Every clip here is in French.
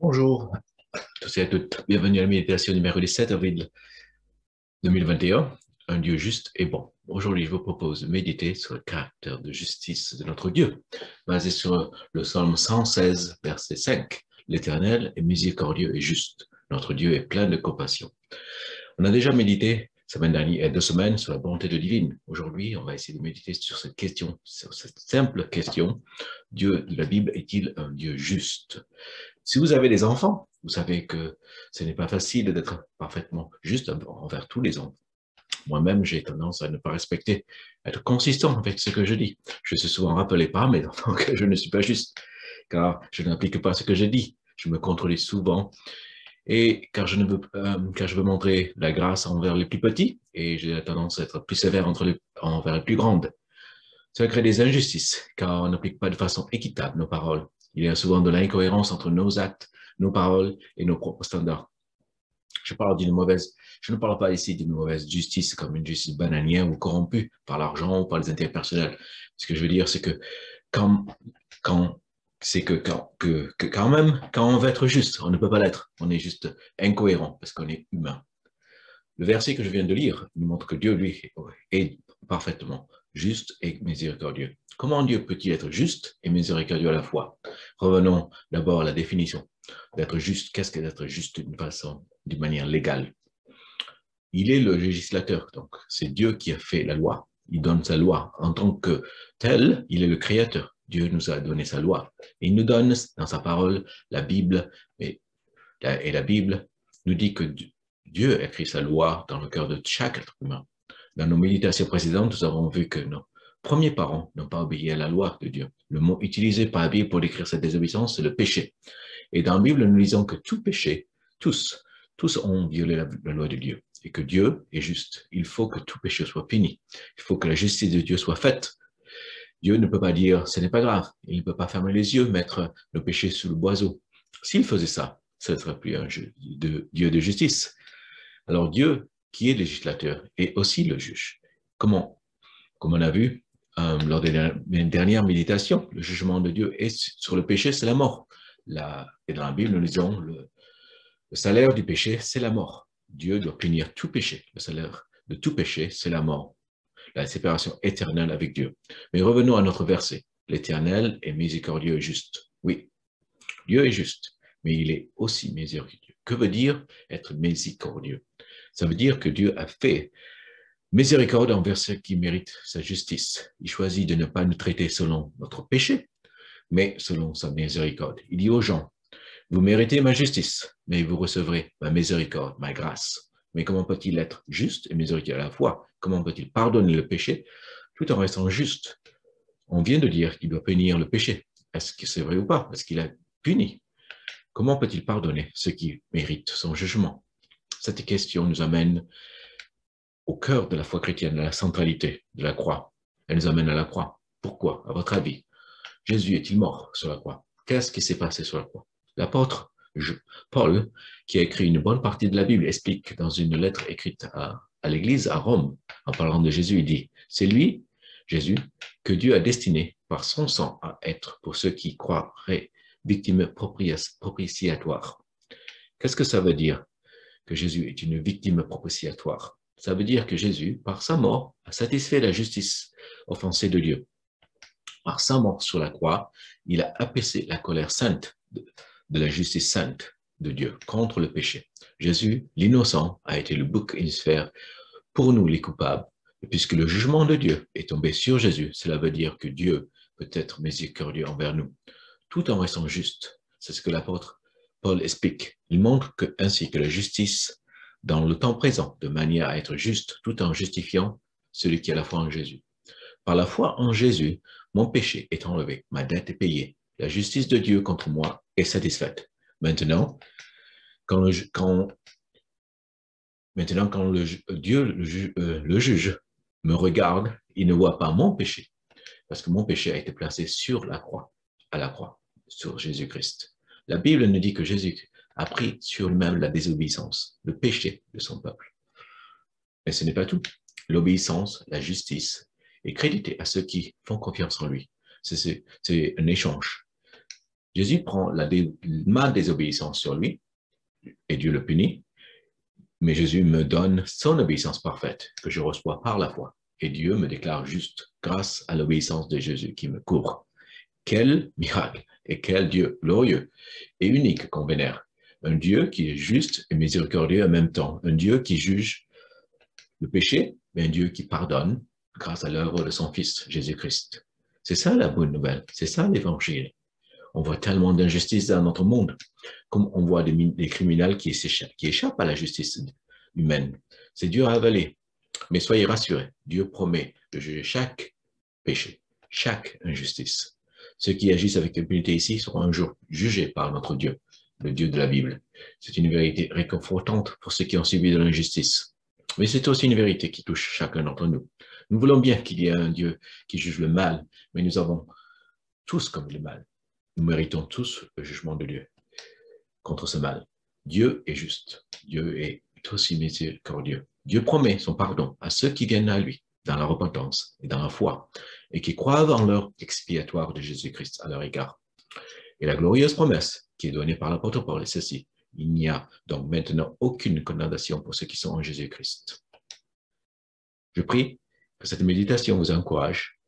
Bonjour à tous et à toutes. Bienvenue à la méditation du mercredi 7 avril 2021. Un Dieu juste et bon. Aujourd'hui, je vous propose de méditer sur le caractère de justice de notre Dieu, basé sur le psaume 116, verset 5. L'Éternel est miséricordieux et juste. Notre Dieu est plein de compassion. On a déjà médité semaine dernière et 2 semaines sur la bonté de divine. Aujourd'hui, on va essayer de méditer sur cette question, sur cette simple question. Dieu de la Bible est-il un Dieu juste? Si vous avez des enfants, vous savez que ce n'est pas facile d'être parfaitement juste envers tous les enfants. Moi-même, j'ai tendance à ne pas respecter, à être consistant avec ce que je dis. Je suis souvent rappelé par mes enfants que je ne suis pas juste, car je n'applique pas ce que je dis. Je me contredis souvent et car je veux montrer la grâce envers les plus petits et j'ai tendance à être plus sévère envers les plus grandes. Cela crée des injustices, car on n'applique pas de façon équitable nos paroles. Il y a souvent de l'incohérence entre nos actes, nos paroles et nos propres standards. Je ne parle pas ici d'une mauvaise justice comme une justice bananière ou corrompue par l'argent ou par les intérêts personnels. Ce que je veux dire, c'est que quand, quand, quand même, quand on veut être juste, on ne peut pas l'être. On est juste incohérent parce qu'on est humain. Le verset que je viens de lire nous montre que Dieu, lui, est parfaitement juste et miséricordieux. Comment Dieu peut-il être juste et miséricordieux à la fois? Revenons d'abord à la définition d'être juste. Qu'est-ce que d'être juste d'une manière légale? Il est le législateur, donc c'est Dieu qui a fait la loi. Il donne sa loi. En tant que tel, il est le créateur. Dieu nous a donné sa loi. Et il nous donne dans sa parole la Bible et la Bible nous dit que Dieu a écrit sa loi dans le cœur de chaque être humain. Dans nos méditations précédentes, nous avons vu que nos premiers parents n'ont pas obéi à la loi de Dieu. Le mot utilisé par la Bible pour décrire cette désobéissance, c'est le péché. Et dans la Bible, nous lisons que tout péché, tous, tous ont violé la loi de Dieu et que Dieu est juste. Il faut que tout péché soit puni. Il faut que la justice de Dieu soit faite. Dieu ne peut pas dire ce n'est pas grave. Il ne peut pas fermer les yeux, mettre le péché sous le boiseau. S'il faisait ça, ce ne serait plus un Dieu de justice. Alors Dieu, qui est législateur, est aussi le juge. Comment? Comme on a vu lors des dernières méditations, le jugement de Dieu est sur le péché, c'est la mort. Et dans la Bible, nous lisons le salaire du péché, c'est la mort. Dieu doit punir tout péché. Le salaire de tout péché, c'est la mort, la séparation éternelle avec Dieu. Mais revenons à notre verset. L'Éternel est miséricordieux et juste. Oui, Dieu est juste, mais il est aussi miséricordieux. Que veut dire être miséricordieux? Ça veut dire que Dieu a fait miséricorde envers ceux qui méritent sa justice. Il choisit de ne pas nous traiter selon notre péché, mais selon sa miséricorde. Il dit aux gens, vous méritez ma justice, mais vous recevrez ma miséricorde, ma grâce. Mais comment peut-il être juste et miséricordieux à la fois? Comment peut-il pardonner le péché tout en restant juste? On vient de dire qu'il doit punir le péché. Est-ce que c'est vrai ou pas? Est-ce qu'il a puni? Comment peut-il pardonner ceux qui méritent son jugement? Cette question nous amène au cœur de la foi chrétienne, à la centralité de la croix. Elle nous amène à la croix. Pourquoi, à votre avis, Jésus est-il mort sur la croix? Qu'est-ce qui s'est passé sur la croix? L'apôtre Paul, qui a écrit une bonne partie de la Bible, explique dans une lettre écrite à l'Église à Rome, en parlant de Jésus, il dit, c'est lui, Jésus, que Dieu a destiné par son sang à être pour ceux qui croiraient victime propitiatoire. Qu'est-ce que ça veut dire que Jésus est une victime propitiatoire? Ça veut dire que Jésus, par sa mort, a satisfait la justice offensée de Dieu. Par sa mort sur la croix, il a apaisé la colère sainte de la justice sainte de Dieu contre le péché. Jésus, l'innocent, a été le bouc émissaire pour nous, les coupables. Et puisque le jugement de Dieu est tombé sur Jésus, cela veut dire que Dieu peut être miséricordieux envers nous, tout en restant juste. C'est ce que l'apôtre Paul explique. Il montre que, ainsi que la justice dans le temps présent, de manière à être juste tout en justifiant celui qui a la foi en Jésus. Par la foi en Jésus, mon péché est enlevé, ma dette est payée, la justice de Dieu contre moi est satisfaite. Maintenant, quand le, quand, quand Dieu, le juge, me regarde, il ne voit pas mon péché, parce que mon péché a été placé sur la croix, à la croix, sur Jésus-Christ. La Bible nous dit que Jésus a pris sur lui-même la désobéissance, le péché de son peuple. Mais ce n'est pas tout. L'obéissance, la justice est créditée à ceux qui font confiance en lui. C'est un échange. Jésus prend ma désobéissance sur lui et Dieu le punit, mais Jésus me donne son obéissance parfaite que je reçois par la foi. Et Dieu me déclare juste grâce à l'obéissance de Jésus qui me couvre. Quel miracle et quel Dieu glorieux et unique qu'on vénère. Un Dieu qui est juste et miséricordieux en même temps. Un Dieu qui juge le péché, mais un Dieu qui pardonne grâce à l'œuvre de son Fils, Jésus-Christ. C'est ça la bonne nouvelle. C'est ça l'évangile. On voit tellement d'injustices dans notre monde, comme on voit des criminels qui échappent à la justice humaine. C'est dur à avaler. Mais soyez rassurés, Dieu promet de juger chaque péché, chaque injustice. Ceux qui agissent avec impunité ici seront un jour jugés par notre Dieu, le Dieu de la Bible. C'est une vérité réconfortante pour ceux qui ont subi de l'injustice. Mais c'est aussi une vérité qui touche chacun d'entre nous. Nous voulons bien qu'il y ait un Dieu qui juge le mal, mais nous avons tous commis le mal. Nous méritons tous le jugement de Dieu contre ce mal. Dieu est juste. Dieu est aussi miséricordieux. Dieu promet son pardon à ceux qui viennent à lui dans la repentance et dans la foi et qui croient en l'œuvre expiatoire de Jésus-Christ à leur égard. Et la glorieuse promesse qui est donnée par l'apôtre Paul est ceci. Il n'y a donc maintenant aucune condamnation pour ceux qui sont en Jésus-Christ. Je prie que cette méditation vous encourage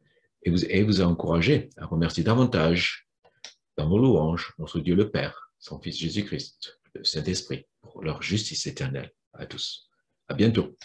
et vous a encouragé à remercier davantage dans vos louanges notre Dieu le Père, son Fils Jésus-Christ, le Saint-Esprit, pour leur justice éternelle à tous. À bientôt.